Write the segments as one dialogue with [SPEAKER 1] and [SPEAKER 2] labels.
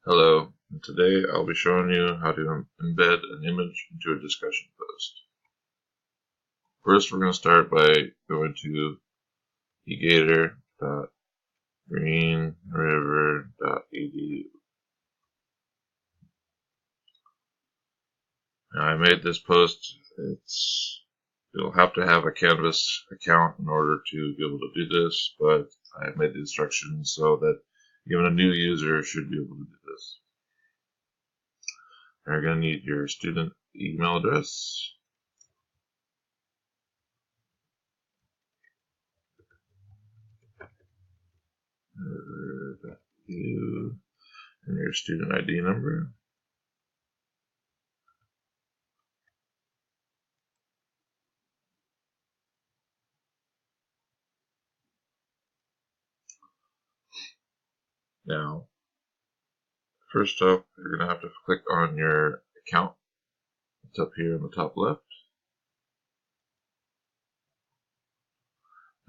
[SPEAKER 1] Hello, and today I'll be showing you how to embed an image into a discussion post. First, we're going to start by going to egator.greenriver.edu. Now, I made this post. You'll have to have a Canvas account in order to be able to do this, but I made the instructions so that even a new user should be able to do this. You're going to need your student email address, you and your student ID number. Now, first up, you're going to have to click on your account. It's up here in the top left.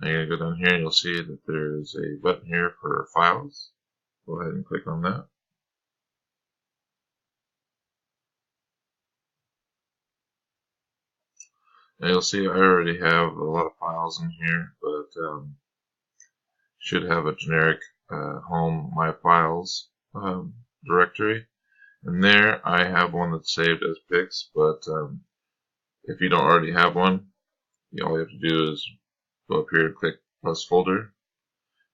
[SPEAKER 1] Now you're going to go down here and you'll see that there's a button here for files. Go ahead and click on that. Now you'll see I already have a lot of files in here, but should have a generic home my files directory. And there I have one that's saved as pics, but if you don't already have one, all you have to do is go up here and click plus folder.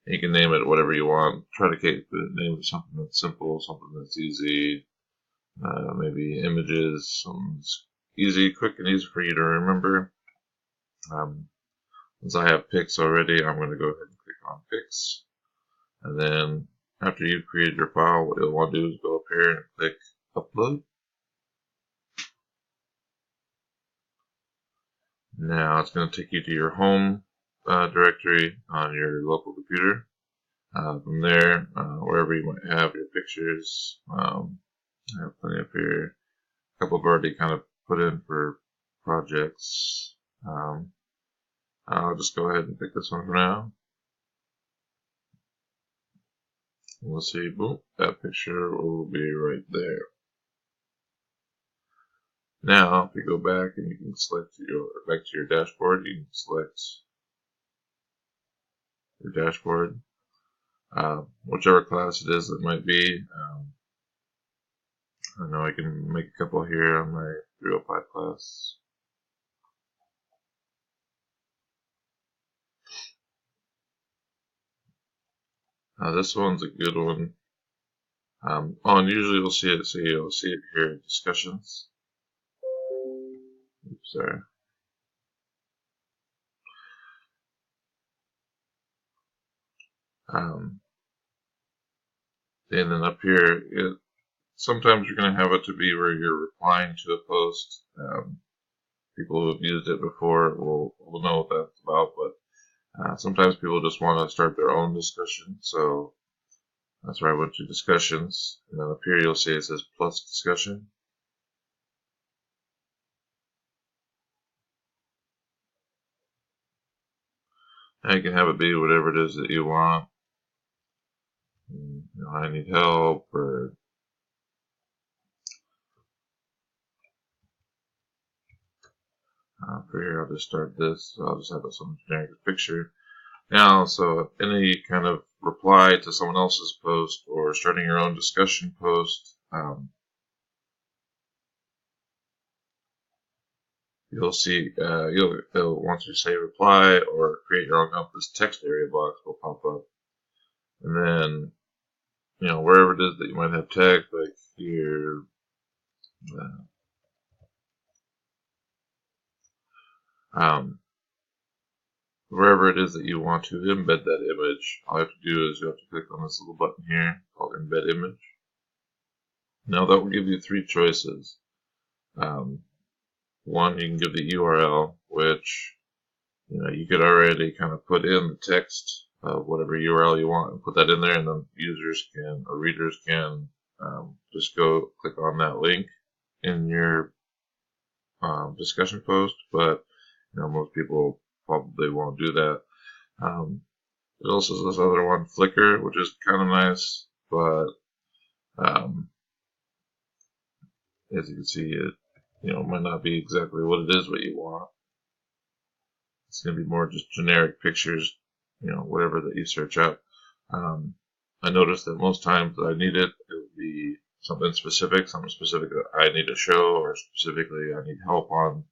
[SPEAKER 1] You can name it whatever you want. Try to name it something that's simple, something that's easy, maybe images, something that's easy, quick, and easy for you to remember. Since I have pics already, I'm going to go ahead and click on pics. And then after you've created your file, what you'll want to do is go up here and click upload. Now it's going to take you to your home directory on your local computer. From there, wherever you might have your pictures, I have plenty up here. A couple I've already kind of put in for projects. I'll just go ahead and pick this one for now. We'll see, boom, that picture will be right there. Now, if you go back and you can select back to your dashboard, you can select your dashboard, whichever class it is it might be. I know I can make a couple here on my 305 class. This one's a good one. And usually you'll see it. So you'll see it here, discussions. Oops, sorry. And then up here, sometimes you're going to have it to be where you're replying to a post. People who have used it before will know what that's about, but sometimes people just want to start their own discussion. So that's where I went to discussions. And then up here you'll see it says plus discussion. Now you can have it be whatever it is that you want. I need help, or for here I'll just start this. So I'll just have some generic picture. Now, so any kind of reply to someone else's post or starting your own discussion post, you'll see, once you say reply or create your own this text area box will pop up. And then, wherever it is that you might have text, like here, wherever it is that you want to embed that image, all you have to do is you have to click on this little button here called embed image. Now that will give you three choices. One, you can give the URL, which you could already kind of put in the text of whatever URL you want and put that in there, and then users can or readers can just go click on that link in your discussion post. But most people probably won't do that. There's also this other one, Flickr, which is kind of nice, but As you can see, it might not be exactly what it is what you want. It's going to be more just generic pictures, whatever that you search up. I noticed that most times that I need it would be something specific that I need to show, or specifically I need help on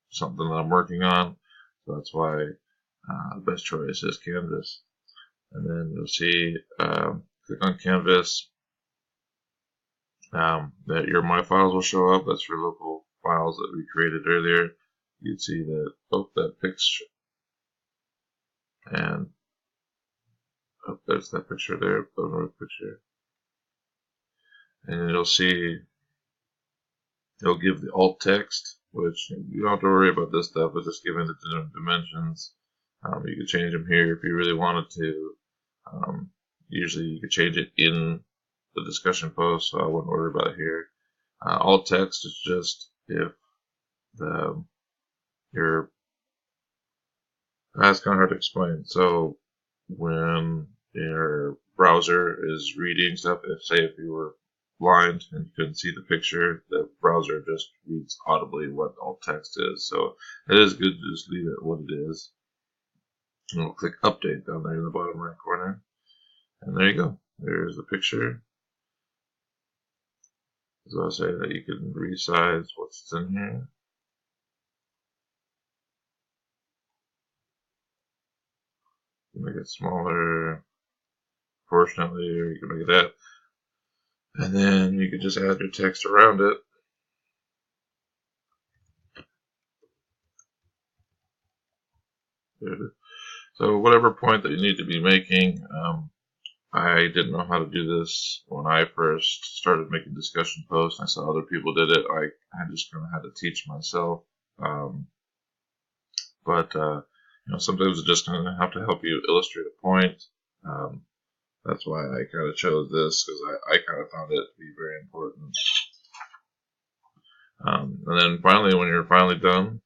[SPEAKER 1] something that I'm working on. So that's why the best choice is Canvas. And then you'll see, click on Canvas, that your My Files will show up. That's your local files that we created earlier. You'd see that, that picture, and there's that picture there, the picture. And you'll see it'll give the alt text, which you don't have to worry about this stuff, but just giving the dimensions. You could change them here if you really wanted to. Usually you could change it in the discussion post, so I wouldn't worry about it here. Alt text is just if that's kind of hard to explain. So when your browser is reading stuff, if you were blind and you couldn't see the picture, the browser just reads audibly what alt text is. So it is good to just leave it what it is. And we'll click update down there in the bottom right corner. And there you go. There's the picture. So I'll say that you can resize what's in here. You can make it smaller proportionately, or you can make it that. And then you can just add your text around it. There it is. So whatever point that you need to be making, I didn't know how to do this when I first started making discussion posts. I saw other people did it. I just kind of had to teach myself. But sometimes it's just going to have to help you illustrate a point. That's why I kind of chose this, because I kind of found it to be very important. And then finally, when you're finally done,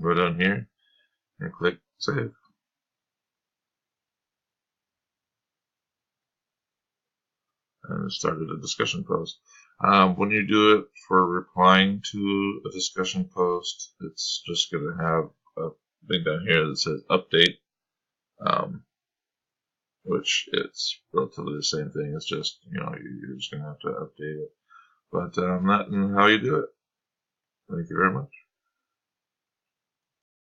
[SPEAKER 1] go down here and click Save. And it started a discussion post. When you do it for replying to a discussion post, it's just going to have a thing down here that says update, which it's relatively the same thing. It's just, you're just going to have to update it. But that's how you do it. Thank you very much.